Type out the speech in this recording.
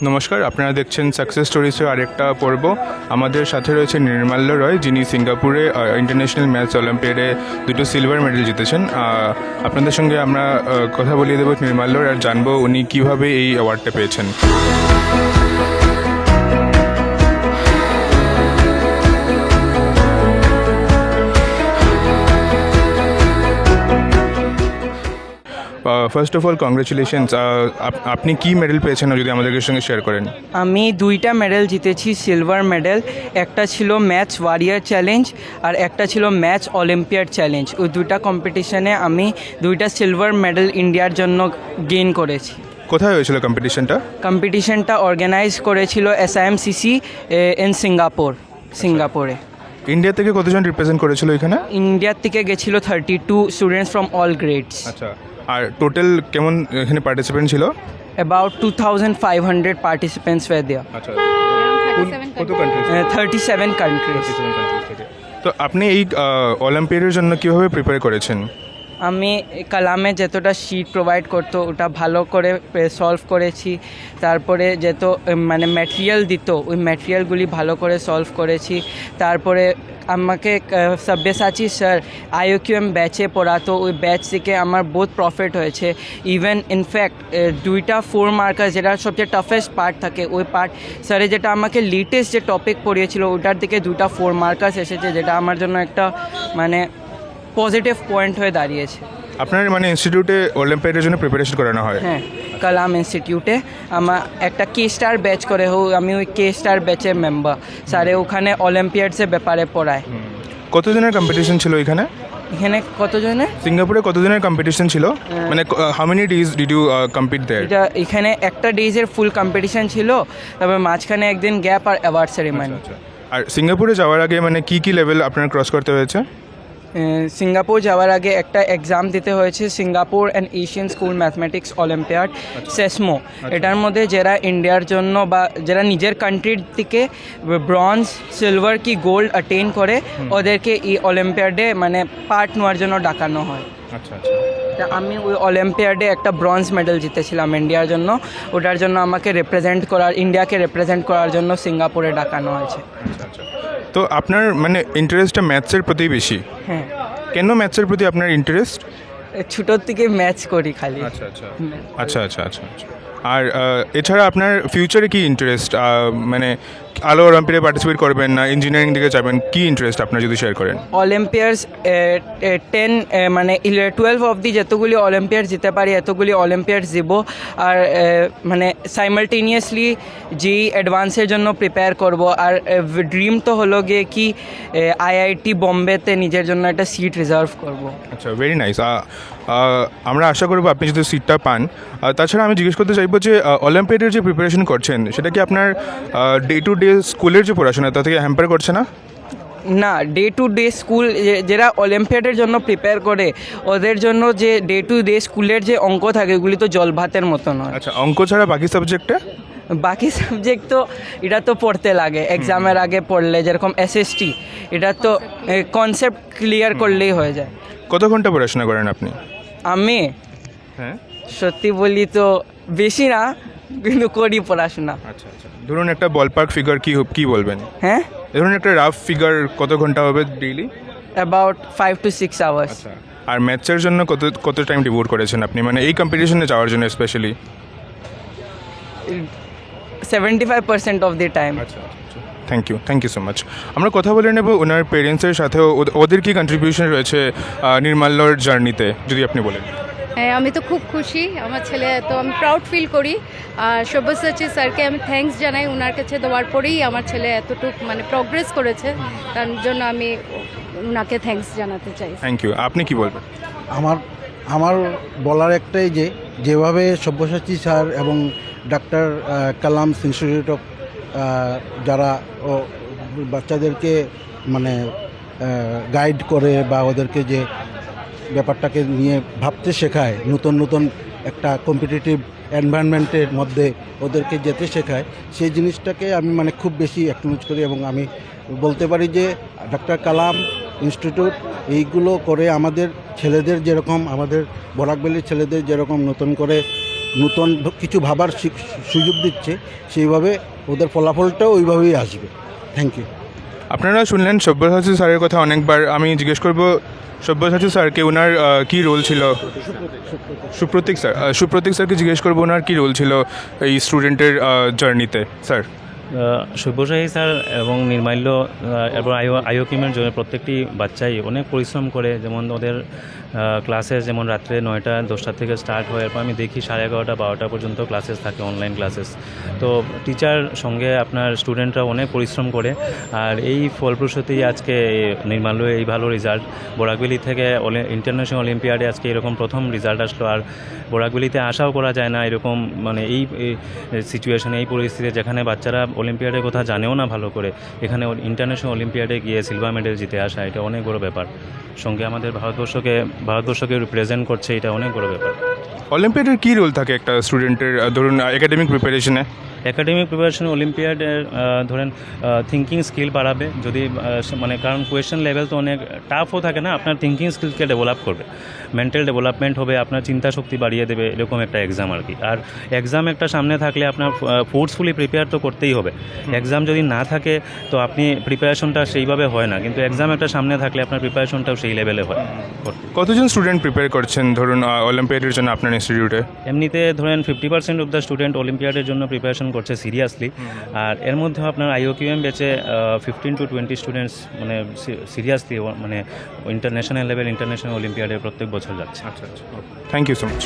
নমস্কার, আপনারা দেখছেন সাকসেস স্টোরিজের আরেকটা পর্ব। আমাদের সাথে রয়েছে নির্মাল্য রয়, যিনি সিঙ্গাপুরে ইন্টারন্যাশনাল ম্যাথস অলিম্পিয়াডে 2টো সিলভার মেডেল জিতেছেন। আপনাদের সঙ্গে আমরা কথা বলিয়ে দেবো নির্মাল্যর, আর জানবো উনি কীভাবে এই অ্যাওয়ার্ডটা পেয়েছেন। First of all congratulations. আপনি কি মেডেল পেয়েছেন যদি আমাদের সঙ্গে শেয়ার করেন? আমি 2টা মেডেল জিতেছি, সিলভার মেডেল। একটা ছিল ম্যাথস ওয়ারিয়ার চ্যালেঞ্জ আর একটা ছিল ম্যাথস অলিম্পিয়াড চ্যালেঞ্জ। ওই 2টা কম্পিটিশনে আমি 2টা সিলভার মেডেল ইন্ডিয়ার জন্য গেইন করেছি। কোথায় হয়েছিল কম্পিটিশনটা অর্গানাইজ করেছিল SIMCC ইন সিঙ্গাপুরে। ইন্ডিয়া থেকে কতজন রিপ্রেজেন্ট করেছিল এখানে? ইন্ডিয়ার থেকে গেছিল 32 স্টুডেন্টস ফ্রম অল গ্রেডস। আচ্ছা, আর টোটাল কেমন এখানে পার্টিসিপেন্ট ছিল? About 2,500 participants were there. আচ্ছা, কত কান্ট্রি? 37 countries. তো আপনি এই অলিম্পিয়াডের জন্য কীভাবে প্রিপেয়ার করেছেন? আমি কালামে যতটা শিট প্রোভাইড করতো ওটা ভালো করে সলভ করেছি। তারপরে যত মানে ম্যাটেরিয়াল দিত ওই ম্যাটেরিয়ালগুলি ভালো করে সলভ করেছি। তারপরে আমাকে সব্যসাচী স্যার IOQM ব্যাচে পড়াতো, ওই ব্যাচ থেকে আমার বহুত প্রফিট হয়েছে। ইভেন ইনফ্যাক্ট 2টা 4 মার্কার যেটা সবচেয়ে টাফেস্ট পার্ট থাকে, ওই পার্ট স্যারে যেটা আমাকে লেটেস্ট যে টপিক পড়িয়েছিল ওটার থেকে 2টা 4 মার্কার্স এসেছে, যেটা আমার জন্য একটা মানে পজিটিভ পয়েন্ট হয়ে দাঁড়িয়েছে। আপনার মানে ইনস্টিটিউটে অলিম্পিয়াডের জন্য প্রিপারেশন করানো হয়? হ্যাঁ, কালাম ইনস্টিটিউটে আমার একটা K-স্টার ব্যাচ করে আমি ওই K-স্টার ব্যাচের মেম্বার। স্যারে ওখানে অলিম্পিয়াডসের ব্যাপারে পড়ায়। কতজনের কম্পিটিশন ছিল এখানে? কতজনের? সিঙ্গাপুরে কতজনের কম্পিটিশন ছিল? মানে how many days did you compete there? এখানে একটা ডেজের ফুল কম্পিটিশন ছিল, তারপর মাঝখানে একদিন গ্যাপ আর অ্যাওয়ার্ড সেরিমনি। আর সিঙ্গাপুরে যাওয়ার আগে মানে কি লেভেল আপনার ক্রস করতে হয়েছে? সিঙ্গাপুর যাওয়ার আগে একটা এক্সাম দিতে হয়েছে, Singapore and Asian school mathematics olympiad SASMO. এটার মধ্যে যারা ইন্ডিয়ার জন্য বা যারা নিজের কান্ট্রির থেকে ব্রঞ্জ, সিলভার কি গোল্ড অ্যাটেইন করে ওদেরকে এই অলিম্পিয়াডে মানে পার্ট নেওয়ার জন্য ডাকানো হয়। আচ্ছা, আমি ওই অলিম্পিয়াডে একটা ব্রঞ্জ মেডেল জিতেছিলাম ইন্ডিয়ার জন্য। ওটার জন্য আমাকে ইন্ডিয়াকে রিপ্রেজেন্ট করার জন্য সিঙ্গাপুরে ডাকানো হয়েছে। আচ্ছা, তো আপনার মানে ইন্টারেস্টটা ম্যাথসের প্রতি বেশি? হ্যাঁ। কেন ম্যাথসের প্রতি আপনার ইন্টারেস্ট? ছোটোর থেকে ম্যাথস করি খালি। আচ্ছা। আর এছাড়া আপনার ফিউচারে কি ইন্টারেস্ট? মানে আলো অলিম্পিয়াডে পার্টিসিপেট করবেন না ইঞ্জিনিয়ারিং দিকে যাবেন, কি ইন্টারেস্ট আপনার যদি শেয়ার করেন? অলিম্পিয়াডস 10 মানে 12 অবধি যতগুলি অলিম্পিয়াড জিতে পারি এতগুলি অলিম্পিয়াডস দিব। আর মানে সাইমালটেনিয়াসলি যেই অ্যাডভান্সের জন্য প্রিপেয়ার করব। আর ড্রিম তো হলো গিয়ে কি IIT বোম্বেতে নিজের জন্য একটা সিট রিজার্ভ করব। আচ্ছা, ভেরি নাইস। আমরা আশা করব আপনি যদি সিটটা পান। তাছাড়া আমি জিজ্ঞেস করতে চাইবো যে অলিম্পিয়াডের যে প্রিপারেশন করছেন সেটা কি আপনার ডে টু ডে স্কুলের যে পড়াশোনা তা থেকে হ্যাম্পার করছে না? না, ডে টু ডে স্কুল যারা অলিম্পিয়াডের জন্য প্রিপেয়ার করে ওদের জন্য যে ডে টু ডে স্কুলের যে অঙ্ক থাকে ওগুলি তো জল ভাতের মতো নয়। আচ্ছা, অঙ্ক ছাড়া বাকি সাবজেক্টে? বাকি সাবজেক্ট তো এটা তো পড়তে লাগে এক্সামের আগে পড়লে, যেরকম SST এটা তো কনসেপ্ট ক্লিয়ার করলেই হয়ে যায়। কত ঘন্টা পড়াশোনা করেন আপনি? আমি সত্যি বলি তো বেশি না, কিন্তু করি পড়াশোনা। আচ্ছা, ধরুন একটা বলপার্ক ফিগার কি বলবেন? হ্যাঁ, ধরুন একটা রাফ ফিগার কত ঘন্টা হবে ডেইলি? About 5 to 6 hours। আচ্ছা, আর ম্যাথসের জন্য কত টাইম ডিভোট করেছেন আপনি, মানে এই কম্পিটিশনে যাওয়ার জন্য স্পেশালি? 75% of the time. আচ্ছা, থ্যাংক ইউ সো মাচ। আমরা কথা বলে নেব ওনার পেরেন্টসের সাথেও, ওদের কি কন্ট্রিবিউশন রয়েছে নির্মাল্যর জার্নিতে, যদি আপনি বলেন। হ্যাঁ, আমি তো খুব খুশি আমার ছেলে, তো আমি প্রাউড ফিল করি। আর সব্যসাচী স্যারকে আমি থ্যাঙ্কস জানাই, ওনার কাছে দেওয়ার পরেই আমার ছেলে এতটুকু মানে প্রগ্রেস করেছে, তার জন্য আমি ওনাকে থ্যাঙ্কস জানাতে চাই। Thank you. আপনি কি বলবেন? আমার বলার একটাই যে যেভাবে সব্যসাচী স্যার এবং ডাক্তার কালাম ইনস্টিটিউট অফ যারা বাচ্চাদেরকে মানে গাইড করে বা ওদেরকে যে ব্যাপারটাকে নিয়ে ভাবতে শেখায়, নতুন একটা কম্পিটিটিভ এনভায়রনমেন্টের মধ্যে ওদেরকে যেতে শেখায়, সেই জিনিসটাকে আমি মানে খুব বেশি অ্যাকনোলেজ করি। এবং আমি বলতে পারি যে ডাক্তার কালাম ইনস্টিটিউট এইগুলো করে আমাদের ছেলেদের যেরকম, আমাদের বরাকভ্যালির ছেলেদের যেরকম নতুন করে নতুন কিছু ভাবার সুযোগ দিচ্ছে, সেইভাবে ওদের ফলাফলটাও ওইভাবেই আসবে। Thank you. আপনারা শুনলেন সব্যসাচী স্যারের কথা অনেকবার। আমি জিজ্ঞেস করব সব্যসাচী স্যারকে ওনার কী রোল ছিল। সুপ্রতীক স্যারকে জিজ্ঞেস করবো ওনার কী রোল ছিল এই স্টুডেন্টের জার্নিতে। স্যার, সব্যসাচী স্যার এবং নির্মাল্য এবং আইওকিমের জন্য প্রত্যেকটি বাচ্চাই অনেক পরিশ্রম করে। যেমন ওদের ক্লাসেস যেমন রাত্রে 9টা-10টা থেকে স্টার্ট হয়, এরপর আমি দেখি 11:30-12টা পর্যন্ত ক্লাসেস থাকে, অনলাইন ক্লাসেস। তো টিচার সঙ্গে আপনার স্টুডেন্টরা অনেক পরিশ্রম করে, আর এই ফলপ্রসূতেই আজকে নির্মাল্য এই ভালো রেজাল্ট। বরাকবেলি থেকে ইন্টারন্যাশনাল অলিম্পিয়াডে আজকে এরকম প্রথম রেজাল্ট আসলো, আর বরাকবেলিতে আশাও করা যায় না এরকম মানে এই সিচুয়েশনে, এই পরিস্থিতিতে যেখানে বাচ্চারা অলিম্পিয়াডের কথা জানেও না ভালো করে, এখানে ইন্টারন্যাশনাল অলিম্পিয়াডে গিয়ে সিলভার মেডেল জিতে আসা, এটা অনেক বড় ব্যাপার। সঙ্গে আমাদের ভারতবর্ষকে রিপ্রেজেন্ট করছে, এটা অনেক বড় ব্যাপার। অলিম্পিয়াডের কী রোল থাকে একটা স্টুডেন্টের, ধরুন একাডেমিক প্রিপারেশনে? একাডেমিক প্রিপারেশন অলিম্পিয়াডের ধরেন থিঙ্কিং স্কিল বাড়াবে যদি মানে, কারণ কোয়েশ্চেন লেভেল তো অনেক টাফও থাকে না, আপনার থিঙ্কিং স্কিলকে ডেভেলপ করবে, মেন্টাল ডেভেলপমেন্ট হবে, আপনার চিন্তা শক্তি বাড়িয়ে দেবে, এরকম একটা এক্সাম আর কি। আর এক্সাম একটা সামনে থাকলে আপনার ফোর্সফুলি প্রিপেয়ার তো করতেই হবে। এক্সাম যদি না থাকে তো আপনি প্রিপারেশনটা সেইভাবে হয় না, কিন্তু এক্সাম একটা সামনে থাকলে আপনার প্রিপারেশনটাও সেই লেভেলে হয়। কতজন স্টুডেন্ট প্রিপেয়ার করছেন ধরুন অলিম্পিয়াডের জন্য আপনার ইনস্টিটিউটে? এমনিতে ধরেন 50% অফ দ্য স্টুডেন্ট অলিম্পিয়াডের জন্য প্রিপারেশন করছে সিরিয়াসলি, আর এর মধ্যে আপনার আইওকিউএম ব্যাচে 15 to 20 স্টুডেন্টস মানে সিরিয়াসলি মানে ইন্টারন্যাশনাল লেভেল ইন্টারন্যাশনাল অলিম্পিয়াডে প্রত্যেক বছর যাচ্ছে। আচ্ছা, থ্যাংক ইউ সো মাচ।